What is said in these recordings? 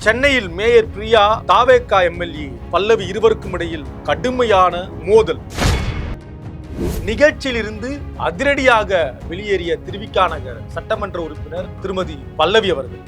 சென்னையில் மேயர் பிரியா தாவேகா எம்எல்ஏ பல்லவி இருவருக்கும் இடையில் கடுமையான மோதல். நிகழ்ச்சியில் இருந்து அதிரடியாக வெளியேறிய திருவிக நகர் சட்டமன்ற உறுப்பினர் திருமதி பல்லவி அவர்கள்.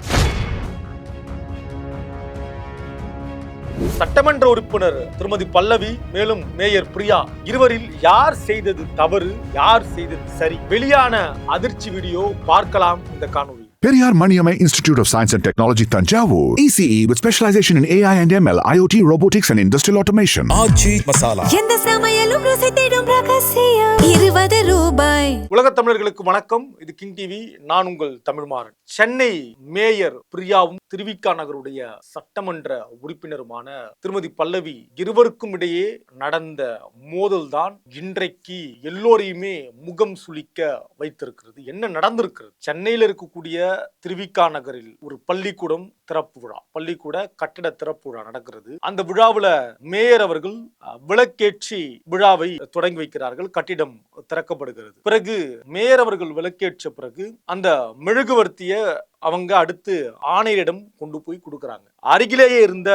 சட்டமன்ற உறுப்பினர் திருமதி பல்லவி மேலும் மேயர் பிரியா இருவரில் யார் செய்தது தவறு, யார் செய்தது சரி? வெளியான அதிர்ச்சி வீடியோ பார்க்கலாம் இந்த காணொளி. Periyar Maniamai Institute of Science and Technology, Tanjavur. ECE with specialization in AI and ML, IoT, robotics and industrial automation. ஆச்சி மசாலா. எந்த சமையலும் ருசி தேடும் ரகசியம் 20 ரூபாய். உலக தமிழர்களுக்கு வணக்கம். இது கிங் டிவி. நான் உங்கள் தமிழ்மாறன். சென்னை மேயர் பிரியாவும் திருவிக நகருடைய சட்டமன்ற உறுப்பினருமான திருமதி பல்லவி இருவருக்கும் இடையே நடந்த மோதல் தான் இன்றைக்கு எல்லோரையுமே முகம் சுளிக்க வைத்திருக்கிறது. என்ன நடந்திருக்கிறது? சென்னையில் இருக்கக்கூடிய திருவிக நகரில் ஒரு பள்ளிக்கூடம் திறப்பு விழா, பள்ளிக்கூட கட்டட திறப்பு விழா நடக்கிறது. அந்த விழாவில் மேயர் அவர்கள் விளக்கேற்றி விழாவை தொடங்கி வைக்கிறார்கள். கட்டிடம் திறக்கப்படுகிறது. பிறகு மேயர் அவர்கள் விளக்கேற்ற பிறகு அந்த மெழுகுவர்த்திய அவங்க அடுத்து ஆணையரிடம் கொண்டு போய் கொடுக்கறாங்க. அருகிலேயே இருந்த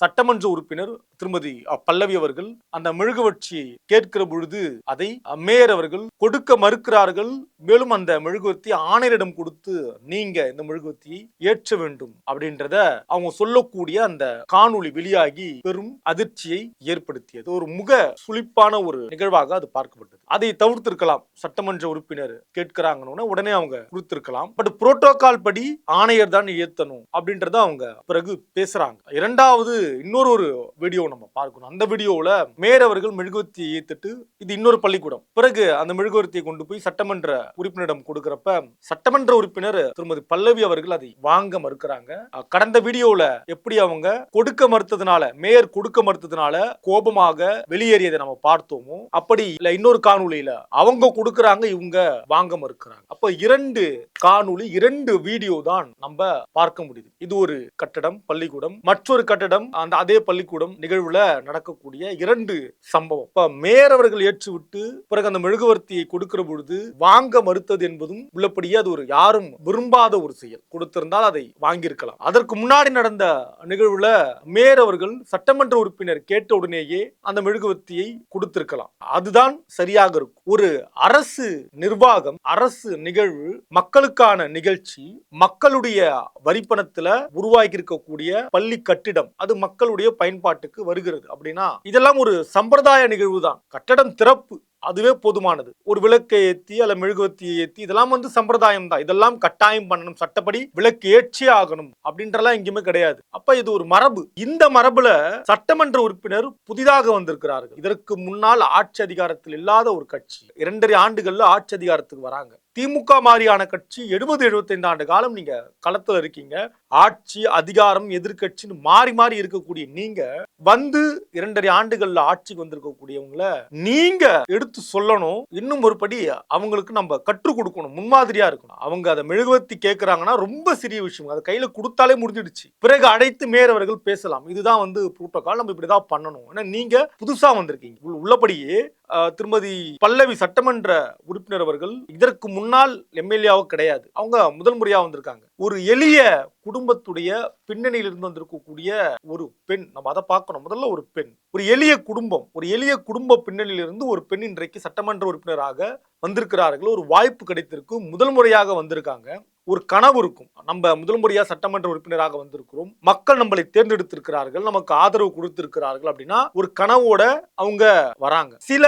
சட்டமன்ற உறுப்பினர் திருமதி பல்லவி அவர்கள் அந்த மெழுகுவர்த்தியை கேட்கிற பொழுது அதை மேயர் அவர்கள் கொடுக்க மறுக்கிறார்கள். மேலும் அந்த மெழுகுவர்த்தி ஆணையரிடம் கொடுத்து நீங்க இந்த மெழுகுவர்த்தியை ஏற்ற வேண்டும் அப்படின்றத அவங்க சொல்லக்கூடிய அந்த காணொளி வெளியாகி பெரும் அதிர்ச்சியை ஏற்படுத்தியது. ஒரு முக சுளிப்பான ஒரு நிகழ்வாக அது பார்க்கப்பட்டது. அதை தவிர்த்திருக்கலாம். சட்டமன்ற உறுப்பினர் கேட்கிறாங்கன்னு உடனே அவங்க கொடுத்திருக்கலாம். பட் புரோட்டோகால் படி ஆணையர் தான் ஏத்தணும் அப்படின்றத அவங்க பிறகு பேசுறாங்க. இரண்டாவது இன்னொரு வீடியோ நம்ம பார்க்கணும். அந்த வீடியோல மேயர் அவர்கள் மெழுகுவர்த்தியை ஏத்துட்டு இது இன்னொரு பள்ளிக்கூடம். பிறகு அந்த மெழுகுவர்த்தியை கொண்டு போய் சட்டமன்ற உறுப்பினரிடம் கொடுக்கிறப்ப சட்டமன்ற உறுப்பினர் திருமதி பல்லவி அவர்கள் அதை வாங்க மறுக்கிறாங்க. கடந்த வீடியோல எப்படி அவங்க கொடுக்க மறுத்ததுனால, மேயர் கொடுக்க மறுத்ததுனால கோபமாக வெளியேறியதை நம்ம பார்த்தோமோ, அப்படி இல்ல இன்னொரு காணொளியில அவங்க கொடுக்கறாங்க, இவங்க வாங்க மறுக்கிறாங்க. அப்ப இரண்டு காணொளி, இரண்டு வீடியோ தான் நம்ம பார்க்க முடியுது. இது ஒரு கட்டடம், பள்ளிக்கூடம், மற்றொரு கட்டடம், அந்த அதே பள்ளிக்கூடம் நிகழ்வுல நடக்கக்கூடிய இரண்டு சம்பவம். இப்ப மேயர் அவர்கள் ஏற்றுவிட்டு பிறகு அந்த மெழுகுவர்த்தியை கொடுக்கிற பொழுது வாங்க மறுத்தது என்பதும் உள்ளபடியே அது ஒரு யாரும் விரும்பாத ஒரு செயல். கொடுத்திருந்தால் அதை வாங்கியிருக்கலாம். அதற்கு முன்னாடி நடந்த நிகழ்வுல மேயர் அவர்கள் சட்டமன்ற உறுப்பினர் கேட்ட உடனேயே அந்த மெழுகுவர்த்தியை கொடுத்திருக்கலாம். அதுதான் சரியாக இருக்கும். ஒரு அரசு நிர்வாகம், அரசு நிகழ்வு, மக்களுக்கான நிகழ்ச்சி, மக்களுடைய வரிப்பணத்துல உருவாக்கி இருக்கக்கூடிய பள்ளி கட்டிடம், அது மக்களுடைய பயன்பாட்டுக்கு வருகிறது அப்படின்னா இதெல்லாம் ஒரு சம்பிரதாய நிகழ்வு தான். கட்டடம் திறப்பு அதுவே போதுமானது. ஒரு விளக்கை ஏத்தி அல்ல மெழுகுவர்த்தியை ஏத்தி இதெல்லாம் சம்பிரதாயம் தான். இதெல்லாம் கட்டாயம் பண்ணணும், சட்டப்படி விளக்கு ஏற்றியே ஆகணும் அப்படின்றலாம் எங்கேயுமே கிடையாது. அப்ப இது ஒரு மரபு. இந்த மரபுல சட்டமன்ற உறுப்பினர் புதிதாக வந்திருக்கிறார்கள். இதற்கு முன்னால் ஆட்சி அதிகாரத்தில் இல்லாத ஒரு கட்சி 2.5 ஆண்டுகள்ல ஆட்சி அதிகாரத்துக்கு வராங்க. திமுக மாதிரியான கட்சி 70-75 ஆண்டு காலம் நீங்க களத்துல இருக்கீங்க. ஆட்சி அதிகாரம் எதிர்கட்சின்னு மாறி மாறி இருக்கக்கூடிய நீங்க வந்து 2.5 ஆண்டுகள்ல ஆட்சிக்கு வந்திருக்கக்கூடியவங்கள நீங்க எடுத்து சொல்லணும். இன்னும் ஒரு படி அவங்களுக்கு நம்ம கற்றுக் கொடுக்கணும், முன்மாதிரியா இருக்கணும். அவங்க அதை மெழுகுவர்த்தி கேட்கறாங்கன்னா ரொம்ப சிறிய விஷயம், அதை கையில கொடுத்தாலே முடிஞ்சிடுச்சு. பிறகு அழைத்து மேயர் அவர்கள் பேசலாம். இதுதான் புரோட்டோகால், நம்ம இப்படிதான் பண்ணணும். ஏன்னா நீங்க புதுசா வந்திருக்கீங்க. உள்ளபடியே திருமதி பல்லவி சட்டமன்ற உறுப்பினர் அவர்கள் இதற்கு முன்னால் எம்எல்ஏவாக கிடையாது. அவங்க முதல் முறையா வந்திருக்காங்க. ஒரு எளிய குடும்பத்துடைய பின்னணியிலிருந்து வந்திருக்கக்கூடிய ஒரு பெண், நம்ம அதை பார்க்கணும். முதல்ல ஒரு பெண், ஒரு எளிய குடும்பம், ஒரு எளிய குடும்ப பின்னணியிலிருந்து ஒரு பெண் இன்றைக்கு சட்டமன்ற உறுப்பினராக வந்திருக்கிறார்கள். ஒரு வாய்ப்பு கிடைத்திருக்கு. முதல் முறையாக வந்திருக்காங்க. ஒரு கனவு இருக்கும். நம்ம முதல் முறையா சட்டமன்ற உறுப்பினராக வந்திருக்கிறோம், மக்கள் நம்மளை தேர்ந்தெடுத்திருக்கிறார்கள், நமக்கு ஆதரவு கொடுத்திருக்கிறார்கள் அப்படின்னா ஒரு கனவோட அவங்க வராங்க. சில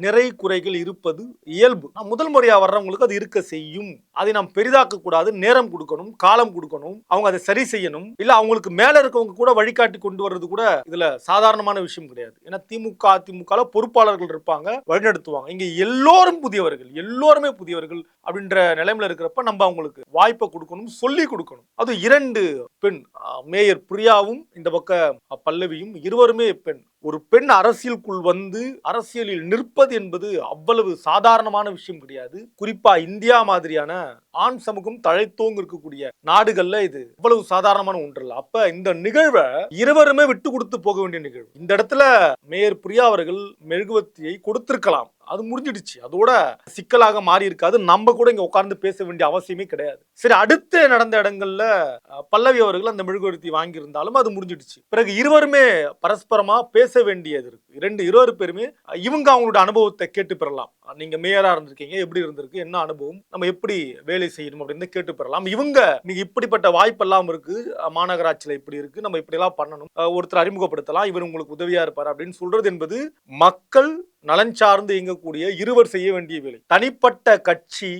நிறை குறைகள் இருப்பது இயல்பு. முதல் முறையா வர்றவங்களுக்கு அது இருக்க செய்யும். அதை நாம் பெரிதாக்க கூடாது. நேரம் கொடுக்கணும், காலம் கொடுக்கணும், அவங்க அதை சரி செய்யணும். இல்ல அவங்களுக்கு மேல இருக்கவங்க கூட வழிகாட்டி கொண்டு வர்றது கூட இதுல சாதாரணமான விஷயம் கிடையாது. ஏன்னா திமுக அதிமுக பொறுப்பாளர்கள் இருப்பாங்க, வழிநடத்துவாங்க. இங்க எல்லோரும் புதியவர்கள், எல்லோருமே புதியவர்கள் அப்படின்ற நிலைமையில இருக்கிறப்ப நம்ம அவங்களுக்கு வாய்ப்பை கொடுக்கணும், சொல்லி கொடுக்கணும். அது இரண்டு பெண், மேயர் பிரியாவும் இந்த பக்கம் பல்லவியும், இருவருமே பெண். ஒரு பெண் அரசியலுக்குள் வந்து அரசியலில் நிற்பது என்பது அவ்வளவு சாதாரணமான விஷயம் கிடையாது. குறிப்பா இந்தியா மாதிரியான ஆண் சமூகம் தழைத்தோங்க இருக்கக்கூடிய நாடுகள்ல இது அவ்வளவு சாதாரணமான ஒன்று இல்லை. அப்ப இந்த நிகழ்வை இருவருமே விட்டு கொடுத்து போக வேண்டிய நிகழ்வு. இந்த இடத்துல மேயர் பிரியா அவர்கள் மெழுகுவர்த்தியை கொடுத்திருக்கலாம். அது முடிஞ்சிடுச்சு. அதோட சிக்கலாக மாறி இருக்காது. நம்ம கூட இங்க உட்கார்ந்து பேச வேண்டிய அவசியமே கிடையாது. சரி, அடுத்து நடந்த இடங்கள்ல பல்லவி அவர்கள் அந்த மெழுகுவர்த்தி வாங்கியிருந்தாலும் அது முடிஞ்சிடுச்சு. பிறகு இருவருமே பரஸ்பரமா பேச வேண்டியது இருக்கு. இருவர் பேருமே இவங்க அவங்களோட அனுபவத்தை கேட்டு பெறலாம். நீங்க மேயரா இருந்திருக்கீங்க, எப்படி இருந்திருக்கு, என்ன அனுபவம், நம்ம எப்படி வேலை செய்யணும் அப்படின்னு கேட்டு பெறலாம். இவங்க நீங்க இப்படிப்பட்ட வாய்ப்பெல்லாம் இருக்கு, மாநகராட்சியில இப்படி இருக்கு, நம்ம இப்படி எல்லாம் பண்ணணும், ஒருத்தர் அறிமுகப்படுத்தலாம், இவர் உங்களுக்கு உதவியா இருப்பார் அப்படின்னு சொல்றது என்பது மக்கள் நலன் சார்ந்து இயங்கக்கூடிய இருவர் செய்ய வேண்டிய வேலை. தனிப்பட்ட கட்சி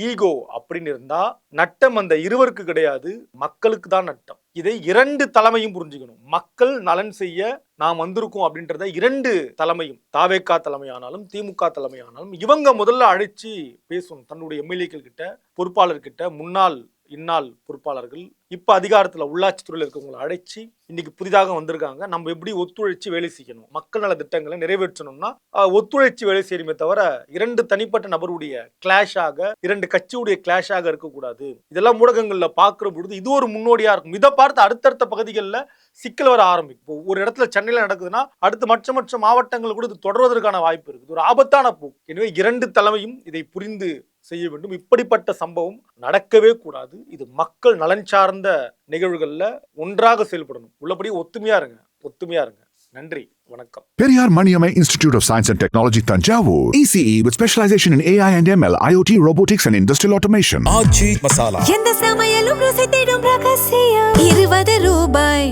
ஈகோ அப்படின்னு இருந்தா நட்டம் அந்த இருவருக்கு கிடையாது, மக்களுக்கு தான் நட்டம். இதை இரண்டு தலைமையும் புரிஞ்சுக்கணும். மக்கள் நலன் செய்ய நாம் வந்திருக்கோம் அப்படின்றத இரண்டு தலைமையும், தாவேகா தலைமையானாலும் திமுக தலைமையானாலும் இவங்க முதல்ல அழைச்சி பேசணும். தன்னுடைய எம்எல்ஏக்கள் கிட்ட, பொறுப்பாளர்கிட்ட, முன்னாள் இந்நாள் பொறுப்பாளர்கள், இப்ப அதிகாரத்துல உள்ளாட்சி துறையில் இருக்கவங்களை அழைச்சி இன்னைக்கு புதிதாக வந்திருக்காங்க, நம்ம எப்படி ஒத்துழைச்சு வேலை செய்யணும், மக்கள் நல திட்டங்களை நிறைவேற்றணும்னா ஒத்துழைச்சு வேலை செய்யணுமே தவிர இரண்டு தனிப்பட்ட நபருடைய கிளாஷாக, இரண்டு கட்சியுடைய கிளாஷாக இருக்கக்கூடாது. இதெல்லாம் ஊடகங்கள்ல பாக்குற பொழுது இது ஒரு முன்னோடியா இருக்கும். இதை பார்த்து அடுத்தடுத்த பகுதிகளில் சிக்கல் வர ஆரம்பிக்கும். ஒரு இடத்துல சென்னையில நடக்குதுன்னா அடுத்து மற்ற மாவட்டங்கள் கூட இது தொடர்வதற்கான வாய்ப்பு இருக்குது. ஒரு ஆபத்தான போக்கு. எனவே இரண்டு தலைமையும் இதை புரிந்து செய்ய வேண்டும். இப்படிப்பட்ட சம்பவம் நடக்கவே கூடாது. இது மக்கள் நலன் சார்ந்த நிகழ்வுகள்ல ஒன்றாக செயல்படணும். உள்ளபடி ஒத்துமையா இருங்க. நன்றி, வணக்கம். Periyar Maniamai Institute of Science and Technology, Tanjavur. ECE with specialization in AI and ML, IoT, robotics and industrial automation. ஆச்சி மசாலா. எந்த சமையலும் ருசி தேடும் ரகசியம் 20 ரூபாய்.